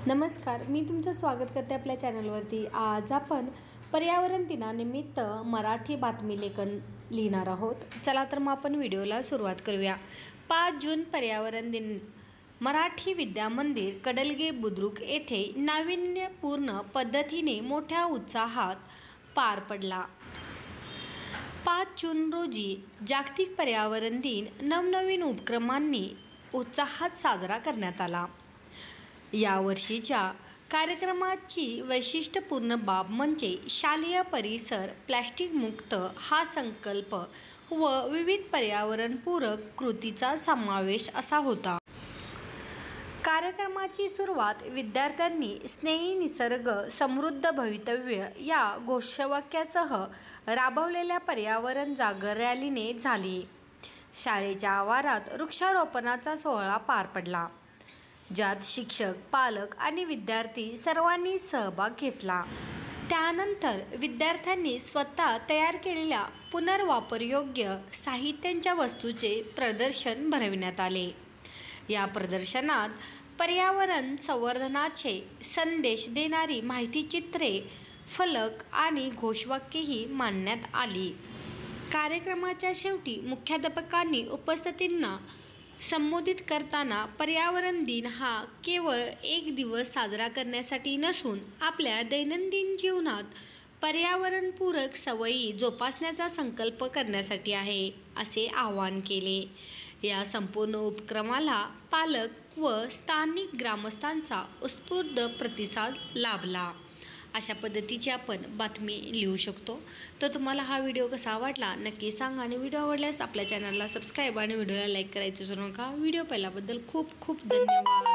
नमस्कार, मी तुमचं स्वागत करते आपल्या चॅनलवरती। आज आपण पर्यावरण दिनानिमित्त मराठी बातमी लेखन लिहिणार आहोत। चला तर मग आपण व्हिडिओला सुरुवात करूया। 5 जून पर्यावरण दिन मराठी विद्या मंदिर कडलगे बुद्रुक येथे नाविन्यपूर्ण पद्धतीने मोठ्या उत्साहात पार पडला। 5 जून रोजी जागतिक पर्यावरण दिन नवनवीन उपक्रमांनी उत्साहात साजरा करण्यात आला। यावर्षीच्या कार्यक्रमाची वैशिष्ट्यपूर्ण बाब म्हणजे शालेय परिसर प्लास्टिक मुक्त हा संकल्प व विविध पर्यावरणपूरक कृतीचा समावेश असा होता। कार्यक्रमाची सुरुवात विद्यार्थ्यांनी स्नेही निसर्ग समृद्ध भवितव्य या घोषवाक्यासह राबवलेल्या पर्यावरण जागर रॅलीने झाली। शाळेच्या आवारात वृक्षारोपणाचा सोहळा पार पडला, ज्यात शिक्षक, पालक आणि विद्यार्थी सर्वांनी सहभाग घेतला। त्यानंतर विद्यार्थ्यांनी स्वतः तयार केलेल्या पुनर्वापरयोग्य साहित्याच्या वस्तूंचे प्रदर्शन भरविण्यात आले। या प्रदर्शनात पर्यावरण संवर्धनाचे संदेश देणारी माहितीचित्रे, फलक आणि घोषवाक्येही मांडण्यात आली। कार्यक्रमाच्या शेवटी मुख्याध्यापकांनी उपस्थितांना संबोधित करताना पर्यावरण दिन हा केवळ एक दिवस साजरा करण्यासाठी नसून आपल्या दैनंदिन जीवनात पर्यावरणपूरक सवयी जोपासण्याचा संकल्प करण्यासाठी आहे, असे आवाहन केले। या संपूर्ण उपक्रमाला पालक व स्थानिक ग्रामस्थांचा उत्स्फूर्त प्रतिसाद लाभला। अशा पद्धतीची आपण बातमी लिहू शकतो। तर तुम्हाला हा व्हिडिओ कसा वाटला नक्की सांगा आणि व्हिडिओ आवडल्यास आपल्या चॅनलला सबस्क्राईब आणि व्हिडिओला लाईक करायचं विसरू नका। व्हिडिओ पाहिल्याबद्दल खूप खूप धन्यवाद।